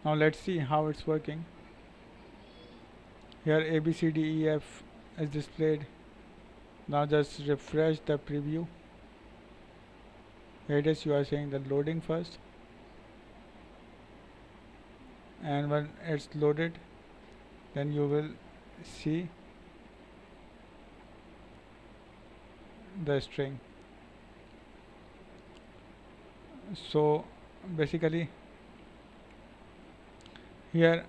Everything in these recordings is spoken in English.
Now let's see how it's working. Here A B C D E F is displayed. Now just refresh the preview. Here it is, you are saying the loading first, and when it's loaded then you will see the string. So basically here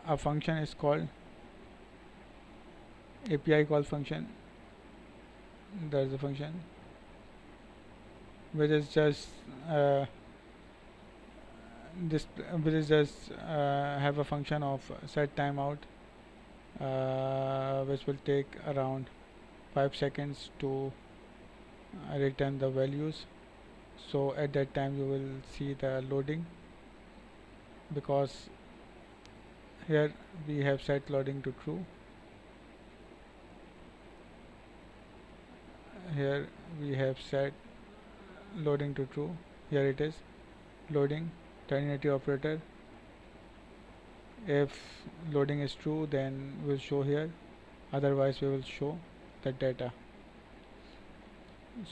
a function is called API call function. There's a function which is just uh, this which is just have a function of set timeout, which will take around 5 seconds to return the values. So at that time you will see the loading, because here we have set loading to true. Here we have set loading to true. Here it is loading ternary operator. If loading is true, then we'll show here, otherwise we will show the data.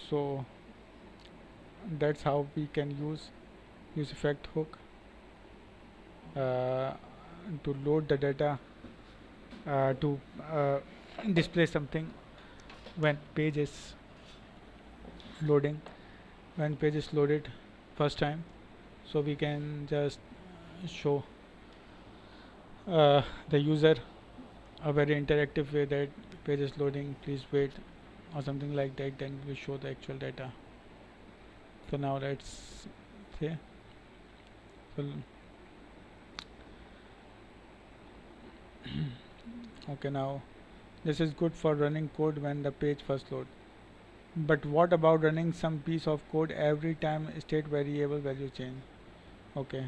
So that's how we can use effect hook to load the data, to display something when page is loading. When page is loaded first time, so we can just show the user a very interactive way that page is loading, please wait, or something like that. Then we show the actual data. So now let's see. So okay, now this is good for running code when the page first load. But what about running some piece of code every time state variable value change? Okay,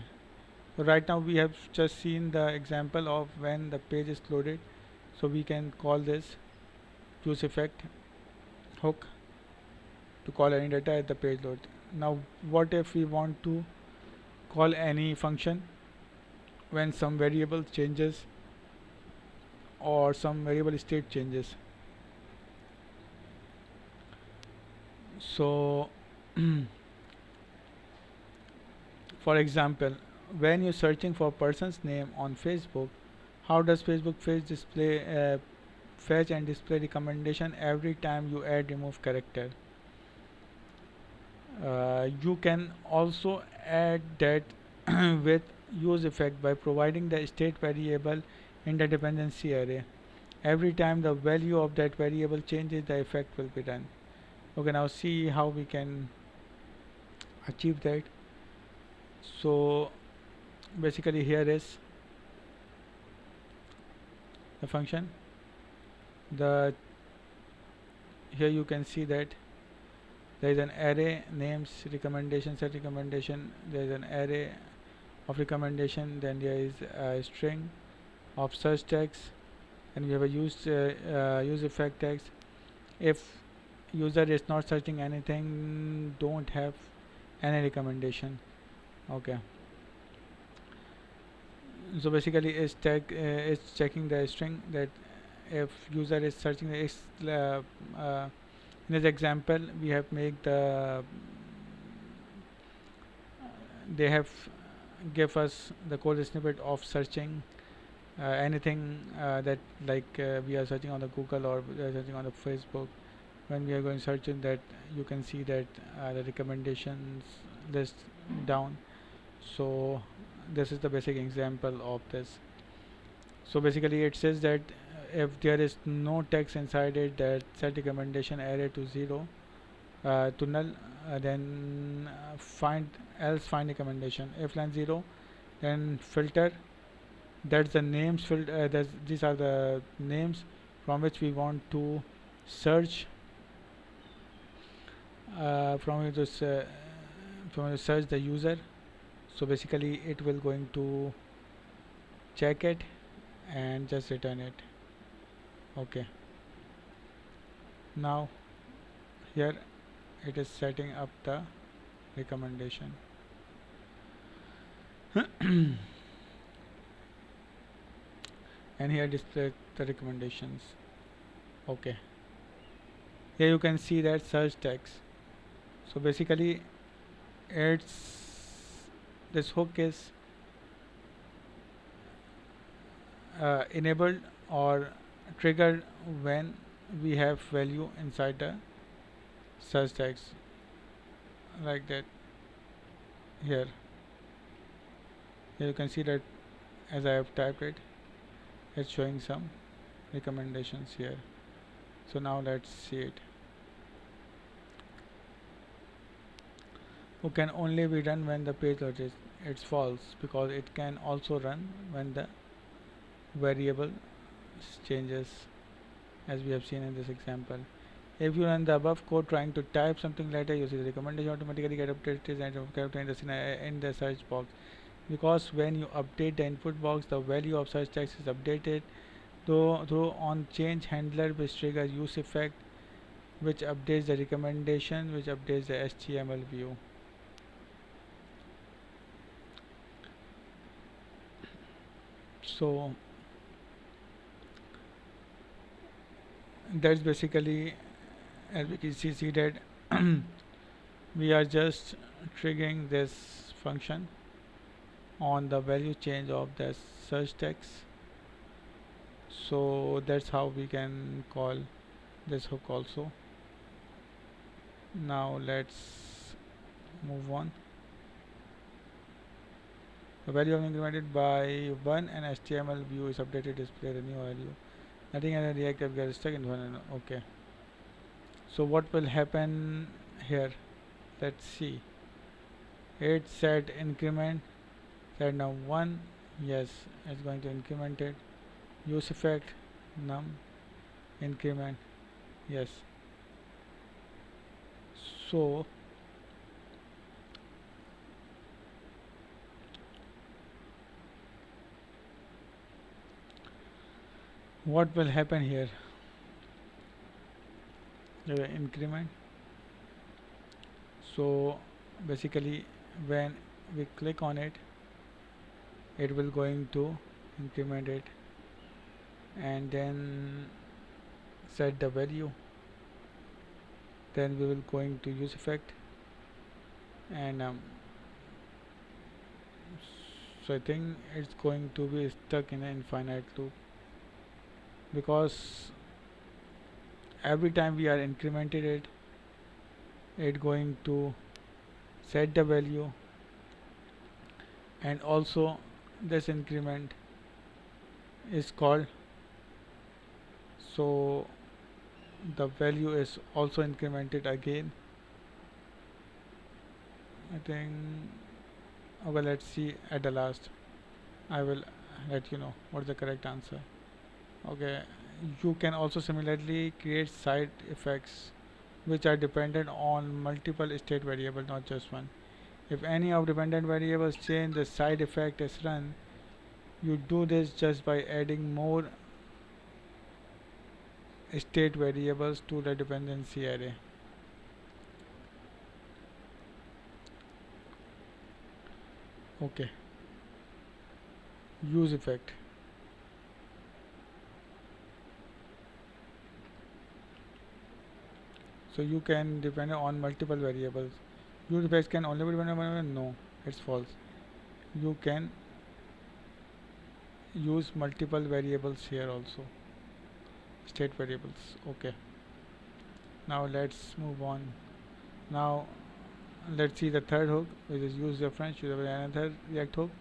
so right now we have just seen the example of when the page is loaded, so we can call this use effect hook to call any data at the page load. Now what if we want to call any function when some variable changes or some variable state changes? So for example, when you're searching for person's name on Facebook, how does Facebook fetch and display recommendation every time you add remove character? You can also add that with use effect by providing the state variable in the dependency array. Every time the value of that variable changes, the effect will be run. Okay, now see how we can achieve that. So basically here is the function. The here you can see that there is an array names recommendation set recommendation. There is an array of recommendation. Then there is a string of search tags, and we have a use effect tags. If user is not searching anything, don't have any recommendation. Okay, so basically it's checking the string, that if user is searching in this example we have made they have give us the code snippet of searching anything that we are searching on the Google or we are searching on the Facebook. When we are going searching that, you can see that the recommendations list down. So this is the basic example of this. So basically it says that if there is no text inside it, that set recommendation array to 0 to null, then find recommendation. If line 0, then filter, that's the names these are the names from which we want to search, from which to search the user. So basically it will going to check it and just return it. Okay, now here it is setting up the recommendation. and here display the recommendations. Okay, here you can see that search text. So basically it's this hook is enabled or triggered when we have value inside the search text, like that. Here here you can see that as I have typed it, it's showing some recommendations here. So now let's see it. Who can only be run when the page loads. It's false because it can also run when the variable changes, as we have seen in this example. If you run the above code trying to type something later, you see the recommendation automatically get updated and get in the search box. Because when you update the input box, the value of search text is updated through on change handler, which triggers use effect, which updates the recommendation, which updates the HTML view. So that's basically, as we can see that we are just triggering this function on the value change of the search text. So that's how we can call this hook also. Now let's move on. The value of incremented by 1 and HTML view is updated display the new value. Nothing in the React app gets stuck in one. Okay. So what will happen here? Let's see. It set increment, set now 1. Yes, it's going to increment it. Use effect num increment. Yes. So what will happen here? Increment. So basically when we click on it, it will going to increment it and then set the value. Then we will going to use effect and so I think it's going to be stuck in an infinite loop, because every time we are incremented it going to set the value, and also this increment is called, so the value is also incremented again. I think, okay, let's see at the last. I will let you know what's the correct answer. Okay, you can also similarly create side effects which are dependent on multiple state variables, not just one. If any of dependent variables change, the side effect is run. You do this just by adding more state variables to the dependency array. Okay, use effect. So you can depend on multiple variables. Use effects can only be dependent on one. No, it's false. You can use multiple variables here also, state variables. Okay, now let's move on. Now let's see the third hook, which is use reference. Use another React hook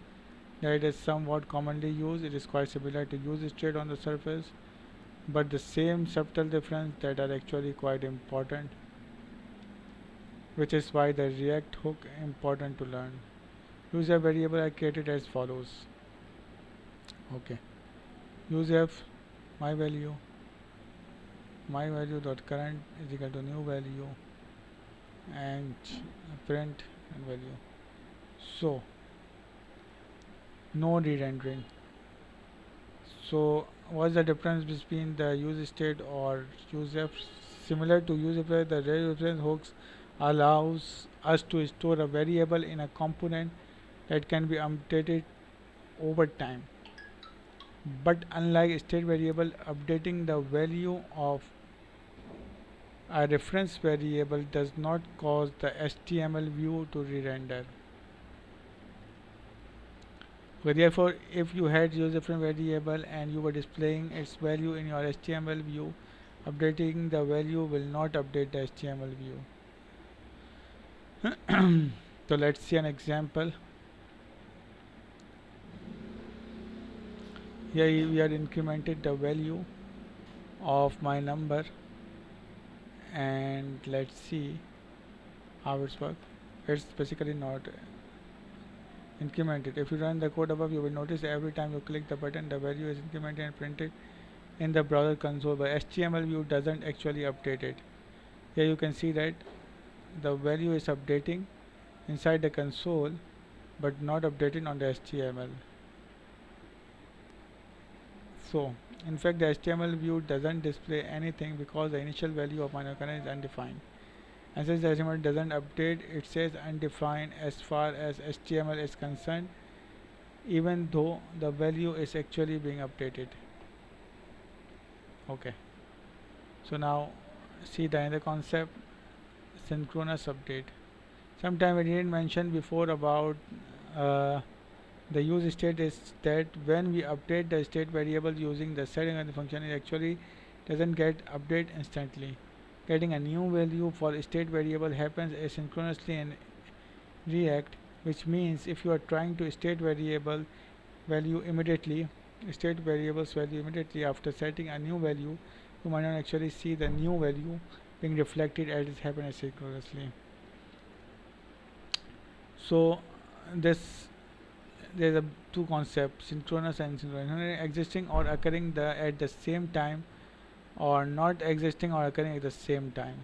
that is somewhat commonly used. It is quite similar to use state on the surface, but the same subtle difference that are actually quite important, which is why the React hook important to learn. Use a variable I created as follows. Okay, use f my value dot current is equal to new value and print and value. So no re-rendering. So what's the difference between the use state or use f? Similar to use if, the reference hooks allows us to store a variable in a component that can be updated over time. But unlike state variable, updating the value of a reference variable does not cause the HTML view to re-render. So therefore, if you had used a different variable and you were displaying its value in your HTML view, updating the value will not update the HTML view. So let's see an example. Here we are incremented the value of my number, and let's see how it's work. It's basically not incremented. If you run the code above, you will notice every time you click the button, the value is incremented and printed in the browser console, but HTML view doesn't actually update it. Here you can see that the value is updating inside the console but not updating on the HTML. So in fact the HTML view doesn't display anything because the initial value of my current is undefined, and since the HTML doesn't update, it says undefined as far as HTML is concerned, even though the value is actually being updated. Okay, so now see the other concept, synchronous update. Sometime we didn't mention before about uh, the use state is that when we update the state variable using the setting of the function, it actually doesn't get update instantly. Getting a new value for state variable happens asynchronously in React, which means if you are trying to state variables value immediately after setting a new value, you might not actually see the new value being reflected as it happens asynchronously. So this there's a two concepts, synchronous and asynchronous, existing or occurring at the same time, or not existing or occurring at the same time.